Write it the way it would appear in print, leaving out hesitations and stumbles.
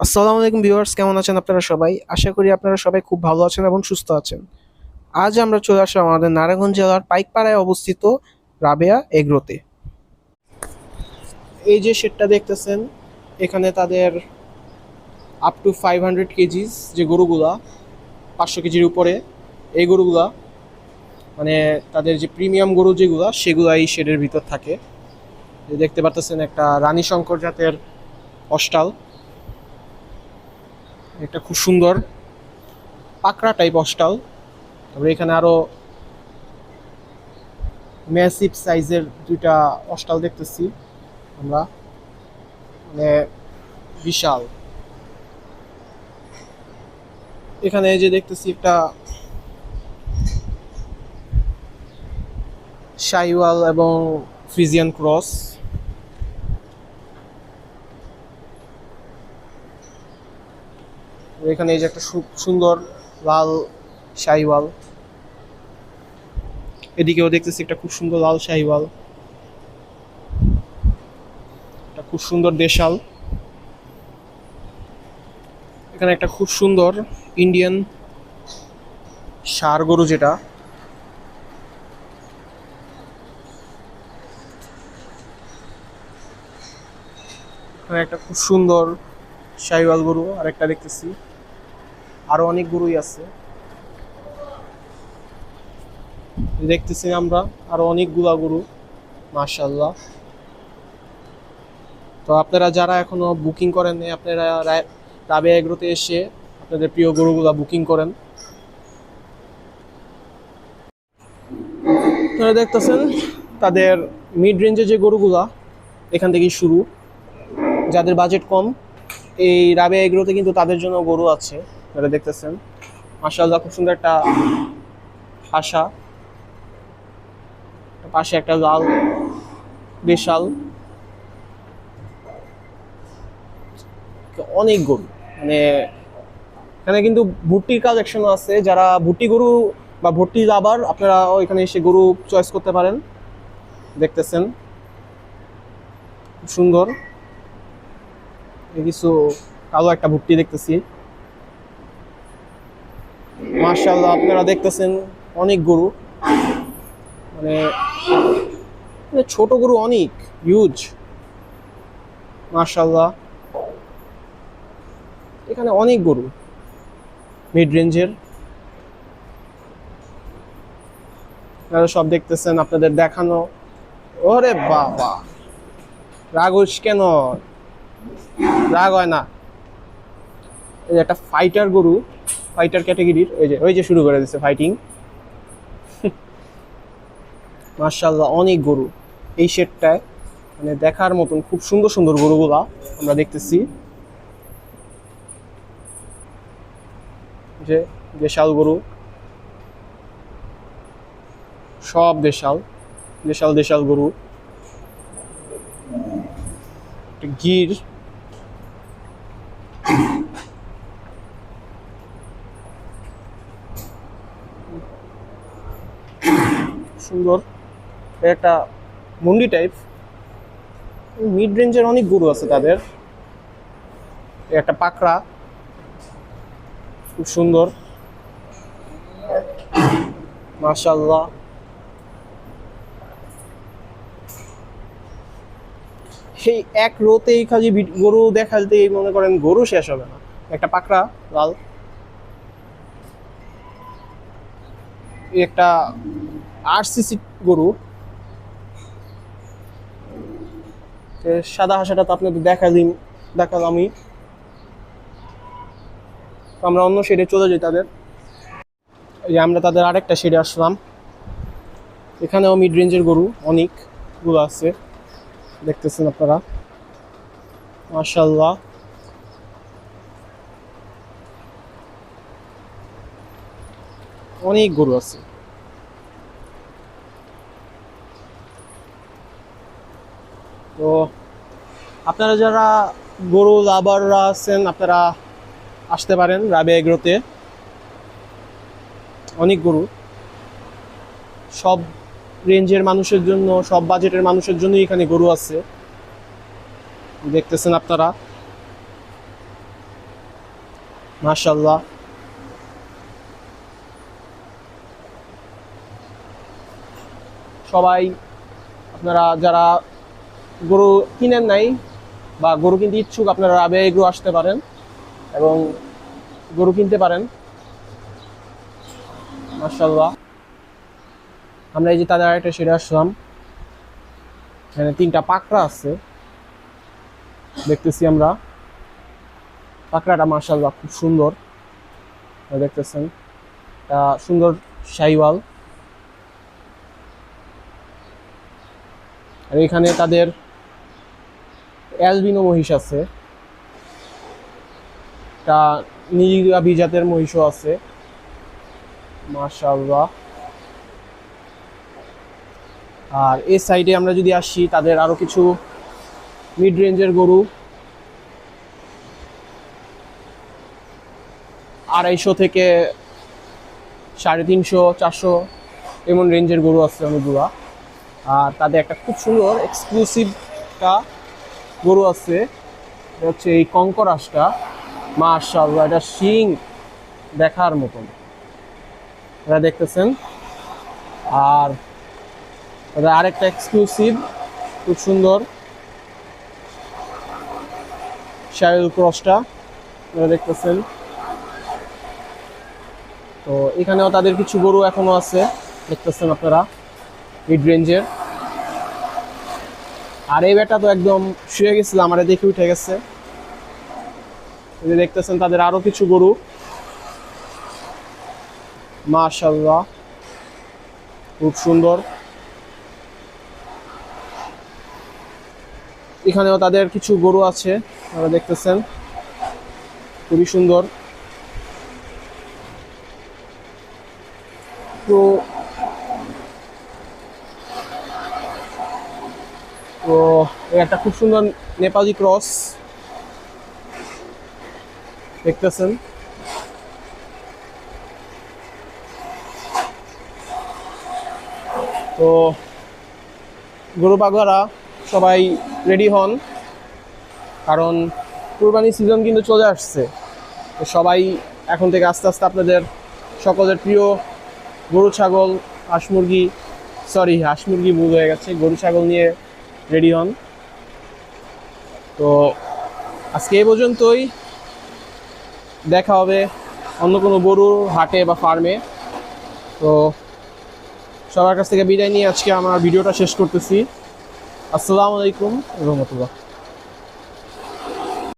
আসসালামু আলাইকুম ভিউয়ার্স, কেমন আছেন আপনারা সবাই? আশা করি আপনারা সবাই খুব ভালো আছেন এবং সুস্থ আছেন। আজ আমরা চলে আসলাম আমাদের নারায়ণগঞ্জ জেলার পাইকপাড়ায় অবস্থিত রাবেয়া এগ্রোতে। এই যে শেডটা দেখতেছেন, এখানে তাদের আপ টু 500 কেজিস যে গরুগুলা, 500 কেজির উপরে এই গরুগুলা, মানে তাদের যে প্রিমিয়াম গরু যেগুলা সেগুলা এই শেডের ভিতর থাকে। দেখতে পারতেছেন একটা রানী শঙ্কর জাতের অস্টাল, একটা খুব সুন্দর পাকড়া টাইপ অস্টাল। তারপরে এখানে আরো ম্যাসিভ সাইজের দুইটা অস্টাল দেখতেছি আমরা, মানে বিশাল। এখানে যে দেখতেছি একটা শাইওয়াল এবং ফ্রিজিয়ান ক্রস। এখানে এই যে একটা সুন্দর লাল শাইওয়াল, এদিকেও দেখতেছি একটা খুব সুন্দর লাল শাইওয়াল, একটা খুব সুন্দর দেশাল। এখানে একটা খুব সুন্দর ইন্ডিয়ান ষাঁড় গরু, যেটা এখানে একটা খুব সুন্দর শাইওয়াল গরু আর একটা দেখতেছি, আরো অনেক গরুই আছে দেখতেছি আমরা, আরো অনেকগুলা গরু, মাশাআল্লাহ। তো আপনারা যারা এখনো বুকিং করেন নাই, আপনারা রাবেয়া এগ্রোতে এসে আপনাদের প্রিয় গরুগুলা বুকিং করেন। আপনারা দেখতেছেন তাদের মিড রেঞ্জে যে গরুগুলা এখান থেকেই শুরু। যাদের বাজেট কম, এই রাবেয়া এগ্রোতে কিন্তু তাদের জন্য গরু আছে। আপনারা দেখতেছেন মাশাআল্লাহ, খুব সুন্দর একটা আশা, পাশে একটা লাল বিশাল, অনেক গরু। মানে এখানে কিন্তু ভুট্টির কালেকশনও আছে, যারা ভুট্টি গরু বা ভুট্টি লাভার আপনারা এখানে এসে গরু চয়েস করতে পারেন। দেখতেছেন খুব সুন্দর কিছু কালো একটা ভুট্টি দেখতেছি, মাশাআল্লাহ। আপনারা দেখতেছেন অনেক গরু, মানে ছোট গরু অনেক হিউজ, মাশাআল্লাহ। এখানে অনেক গরু মিড রেঞ্জের, আপনারা সব দেখতেছেন, আপনাদের দেখানো। ওরে বাবা, রাগ হইস কেন? রাগ হয় না। এই যে একটা ফাইটার গরু, ফাইটার ক্যাটাগরির, ওই যে শুরু করে দিচ্ছে ফাইটিং। মাশাআল্লাহ, অনেক গরু এই শেডটায়, মানে দেখার মতন খুব সুন্দর সুন্দর গরুগুলা আমরা দেখতেছি। যে দেশাল গরু, সব দেশাল দেশাল দেশাল গরু। গির, সুন্দর একটা মুন্ডি টাইপ। মিড রেঞ্জের অনেক গরু আছে তাদের। একটা পাকড়া, খুব সুন্দর, মাশাআল্লাহ। সেই এক রোতেই খালি গরু দেখাতেই মনে করেন গরু শেষ হবে না। একটা পাকড়া লাল, একটা আরসিসি গরু, সাদা হাঁসাটা তো আপনাদের দেখালামই। তো আমরা অন্য শেডে চলে যাই তাদের। এই যে আমরা তাদের আরেকটা শেডে আসলাম, এখানেও মিড রেঞ্জের গরু অনেকগুলো আছে, দেখতেছেন আপনারা, মাশাআল্লাহ। অনেক গরু আছে। তো আপনারা যারা গরু লাভাররা আছেন, আপনারা আসতে পারেন রাবেয়া এগ্রোতে। অনেক গরু, সব রেঞ্জের মানুষের জন্য, সব বাজেটের মানুষের জন্য এখানে গরু আছে, দেখতেছেন আপনারা। মাশাআল্লাহ। সবাই আপনারা যারা গরু কিনেন নাই বা গরু কিনতে ইচ্ছুক, আপনারা রাবেয়া এগ্রো আসতে পারেন এবং গরু কিনতে পারেন। মাশাআল্লাহ। আমরা এই যে তাদের আরেকটা সেরে আসলাম, এখানে 3টা পাকড়া আছে দেখতেছি আমরা। পাকড়াটা মাশাআল্লাহ খুব সুন্দর দেখতেছেন, সুন্দর শাহিওয়াল। আর এখানে তাদের অ্যালবিনো মহিষ আছে, তা নীলগাভী জাতের মহিষও আছে মাশাআল্লাহ। আর এই সাইডে আমরা যদি আসি, তাদের আরো কিছু মিড রেঞ্জের গরু 250 থেকে 350, 400 এমন রেঞ্জের গরু আছে অনেকগুলো। আর তাদের একটা খুব সুন্দর এক্সক্লুসিভটা গরু আছে, এটা হচ্ছে এই কঙ্করাসটা। মাশাআল্লাহ, এটা শিং দেখার মতন, এটা দেখতেছেন। আর তাদের আরেকটা এক্সক্লুসিভ খুব সুন্দর শাইল ক্রসটা, এটা দেখতেছেন। তো এখানেও তাদের কিছু গরু এখনো আছে দেখতেছেন আপনারা মিড রেঞ্জের। আর এই বেটা তো একদম শুয়ে গেছিল, আমারে দেখে উঠে গেছে। দেখতেছেন তাদের আরো কিছু গরু মাশাআল্লাহ খুব সুন্দর। এখানেও তাদের কিছু গরু আছে, আপনারা দেখতেছেন খুবই সুন্দর। তো তো একটা খুব সুন্দর নেপালি ক্রস দেখতেছেন। তো গরু পাগলারা সবাই রেডি হন, কারণ কুরবানি সিজন কিন্তু চলে আসছে। তো সবাই এখন থেকে আস্তে আস্তে আপনাদের সকলের প্রিয় গরু ছাগল হাঁস মুরগি ভুল হয়ে গেছে, গরু ছাগল নিয়ে রেডি হন। তো আজকে এই পর্যন্তই, দেখা হবে অন্য কোনো গরুর হাটে বা ফার্মে। তো সবার কাছ থেকে বিদায় নিয়ে আজকে আমার ভিডিওটা শেষ করতেছি। আসসালামু আলাইকুম রহমতুল্লাহ।